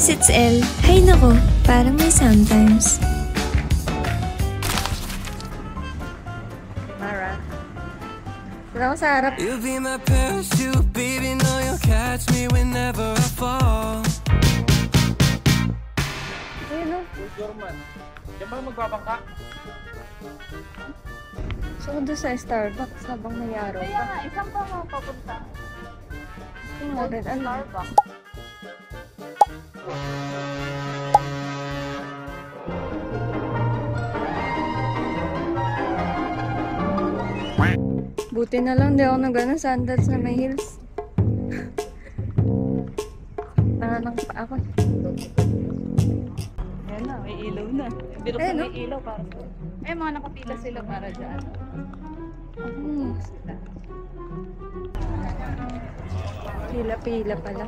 guys, it's Elle. Hay nako, parang may sometimes. Mara. Wala ko sa harap. You'll be my parachute, baby, know you'll catch me whenever I fall. Ayun o. German. Diyan ba magbabangka? So, doon sa Starbucks habang may araw Kaya pa. nga, isang pa mga papunta. Tingnan, ano? Starbucks. Buti na lang, di ako nag-ano, sandals na may heels. Nanganang pa ako. Ayan na, may ilaw na. Biro Ayun, sa no? may ilaw para sa... Ay, mga nakapila sila para dyan. Pila-pila pala.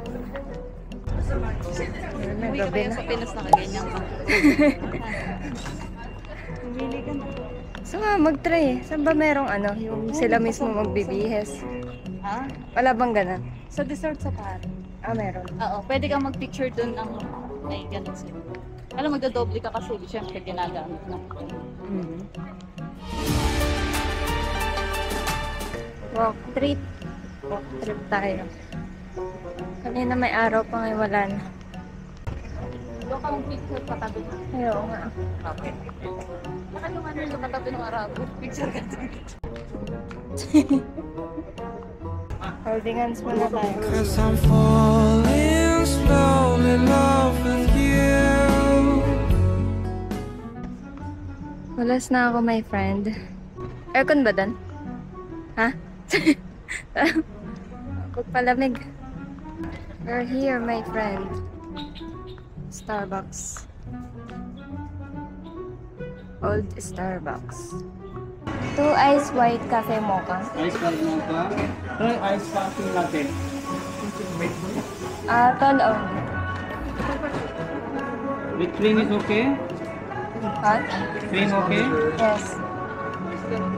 Ayun na, Uwi ka gabi kaya na. sa Pinas nakaganyan ka. Pumili ka na. So nga, mag-try eh. Saan ba merong ano, yung sila mismo magbibihes? Ha? Wala bang ganun? Sa dessert sa pare. Ah, meron. Oo, pwede kang mag-picture dun ng may ganun sila. Alam, magdodoble ka kasi syempre ginagamit na. Walk trip. Walk trip tayo. Kanina may araw pa ngayon, wala na. Doon ka mag-picture katabi na. Ayaw nga. Okay. Baka yung ano yung katabi ng Arabo. Picture ka dun. Holding hands muna tayo. 'Cause I'm falling slowly in love with you. Walas na ako, my friend. Aircon ba doon? Ha? Pagpalamig. We're here, my friend. Starbucks. Old Starbucks. 2 ice white cafe mocha. Ice coffee mocha. Try ice coffee latte. Tall only. With cream is okay? Hot? Cream okay? Yes.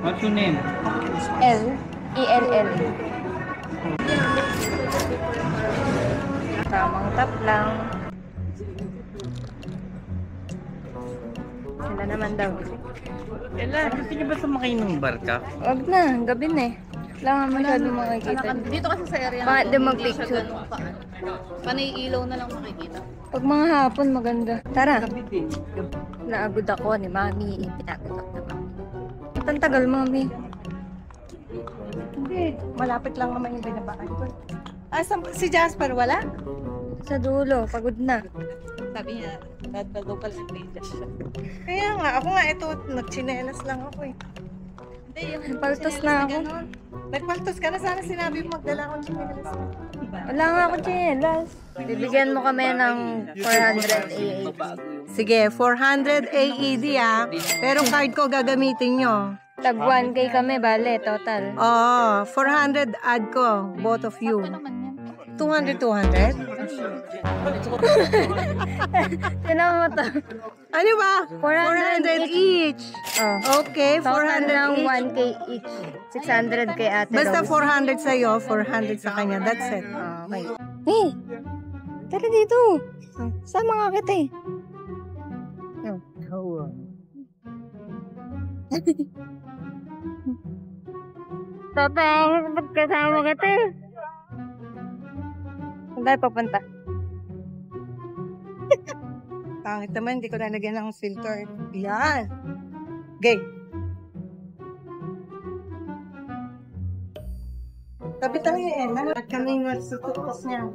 What's your name? L. E-L-L. Tamang tap lang. Sila naman daw. Ella, gusto niyo ba sumakay ng barka? Wag na, gabi na eh. Wala nga masyadong makikita. Dito kasi sa area Bakit di hindi mag-picture? siya ganun ka. Panay ilaw na lang makikita. Pag mga hapon, maganda. Tara. Gabi din. Naagod ako ni Mami. Pinagod ako na Mami. Ang tagal, Mami. Hindi, malapit lang naman yung binabaan ko. Si Jasper wala? Sa dulo, pagod na. Sabi niya, dad na local language siya. Kaya nga, ako nga ito, nagchinelas lang ako eh. Hindi, yung Paltos na ako. ganun. Nagpaltos ka na, sana sinabi mo magdala akong chinelas. Wala nga ako chinelas. Bibigyan mo kami ng 400 AAD. Sige, 400 AED ah. Pero card ko gagamitin nyo. Tag 1K kami, bale, total. Oo, 400 add ko, both of you. 200, 200? Tinan mo to. Ano ba? 400 400 each. Oh. Okay, Total 400 ng each. 1K each. 600 kay ate Basta Rose. 400 sa'yo, 400 sa kanya. That's it. Okay. Hey! Tara dito. Sama nga kita eh. Tatawa pagkasama kita eh. Saan tayo papunta? Pangit naman, hindi ko nalagyan ng filter. Yan. Okay. Tabi tayo eh. At kami nasututos niya.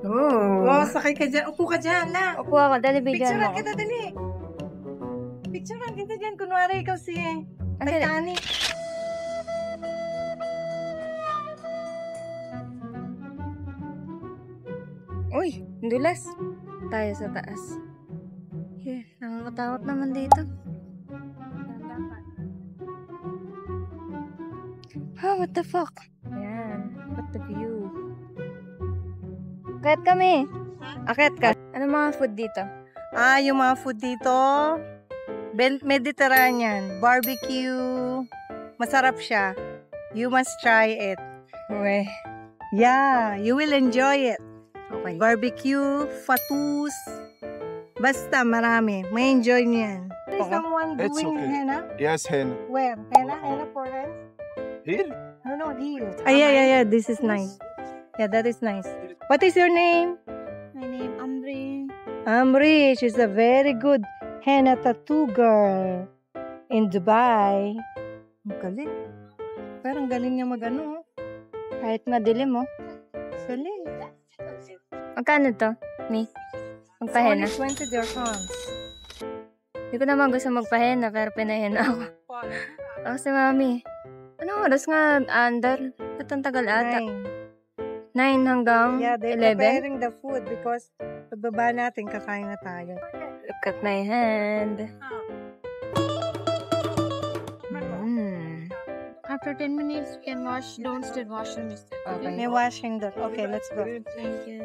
Oh, sakay ka dyan. Upo ka dyan, la. Upo ako, dali bigyan mo. Picturean kita, dali. Picturean kita dyan. Kunwari ikaw si Titanic. Uy, dulas. Tayo sa taas. Nakakatakot naman dito. Oh, what the fuck? Ayan, what the view. Akit kami. Akit ka. Ano mga food dito? Yung mga food dito, Mediterranean, barbecue, masarap siya. You must try it. Uwe. Yeah, you will enjoy it. Okay. Barbecue, fatus. Basta marami. May enjoy niyan. Is someone It's doing okay. henna? Yes, hen. Where? Henna for us? Here? No, here. Yeah. This is nice. Yeah, that is nice. What is your name? My name, Amri. Amri. She's a very good henna tattoo girl in Dubai. Ang galing. Parang galing niya mag-ano. Kahit madilim mo. Galing. Magkano to? Mi? Magpahena? Only 20 dirhams. Hindi ko naman gusto magpahena, pero pinahena ako. Kasi mami, anong oras nga under? Ba't ang tagal ata? 9 hanggang Yeah, they're 11? preparing the food because pagbaba natin, kakain na tayo. Look at my hand. After 10 minutes, you can wash. Don't still wash them. Okay. May washing that. Okay, let's go. Thank you.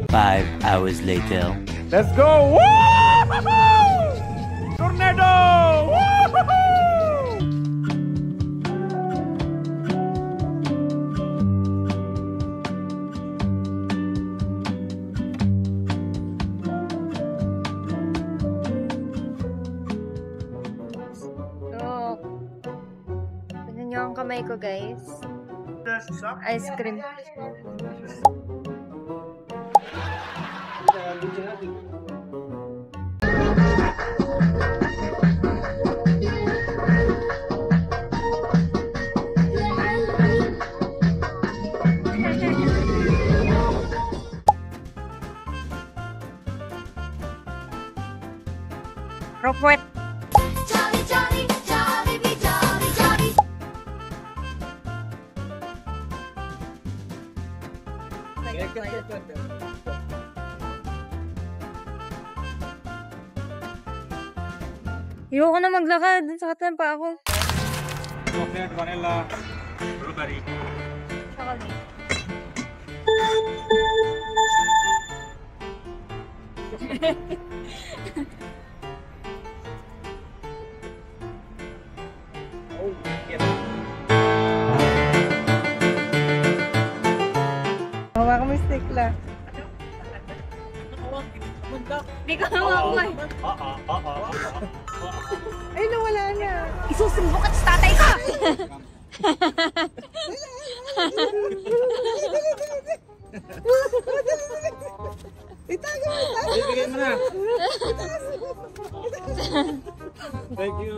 Five hours later. Let's go! Woo! Tornado! Woo! So, tignan nyo ang kamay ko, guys. Ice cream. Roquette. Ayoko na maglakad. Sakit lang pa ako. Chocolate, vanilla, blueberry. Hawa ka mo stick lang. Hindi ko naman Ay, nawala na. Isusumbong ka sa tatay ko! Itago mo. Bigyan mo na. Thank you.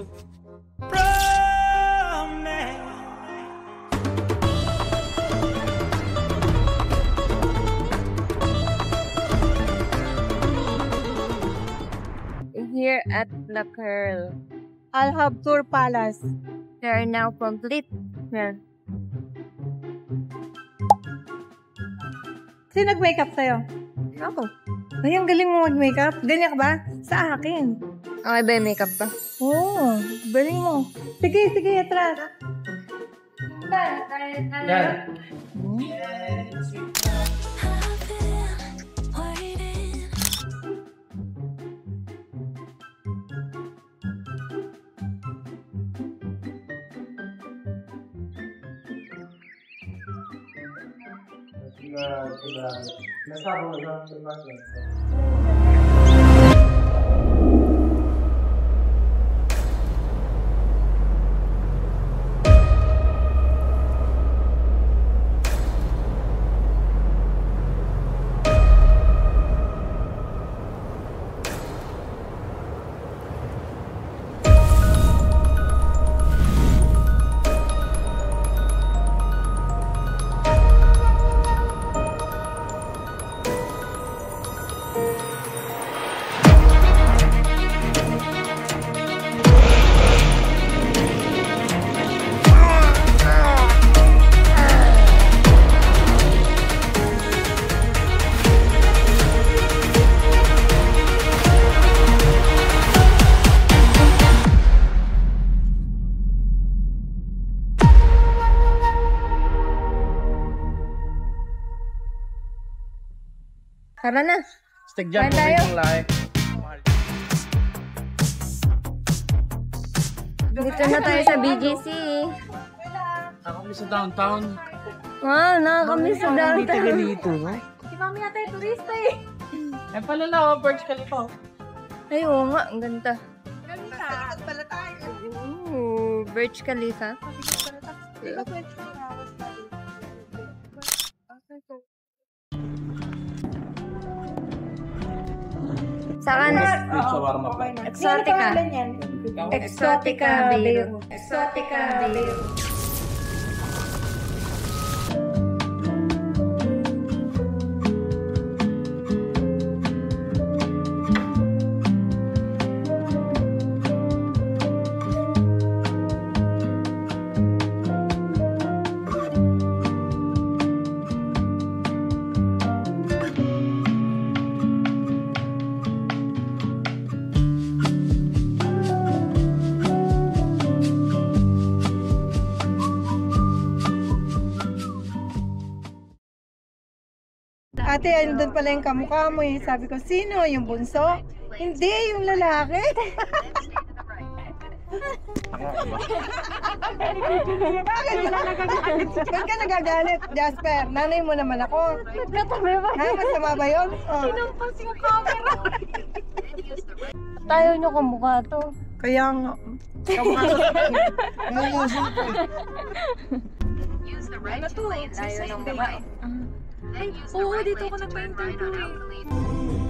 Here at La Curl. Al Habtour Palace. They are now complete. Well, Sino nag-makeup sa'yo? ako. Ay, ang galing mo mag-makeup. Ganyan ka ba? Sa akin. Okay ba yung makeup ba? Oo, galing mo. Sige, atras. Yan. Tara na. Stick dyan. Kain tayo. Dito na tayo sa BGC. Nakakami sa downtown. Wow, nakakamiss sa downtown. dito, no? Si Mami ata yung turista eh. Eh, pala na, Burj Khalifa. Ay, oo nga. Ang ganda. Ganda. Pala tayo. Ooh, Burj Khalifa. Saan? Shawarma pa. Exotica. Exotica Beirut. Exotica Beirut. Ate, andun pala yung kamukha mo eh. Sabi ko, sino? Yung bunso? Hindi, yung lalaki. Ba't ka nagagalit, Jasper? Nanay mo naman ako. Nagkatabi ba? Ha, masama ba yun? Oh. Sinampas yung camera. Tayo nyo kamukha to. Kaya nga. Kamukha ko. Ano to? Tayo ng babae. Ay, oo, dito ako nagpa-interview eh.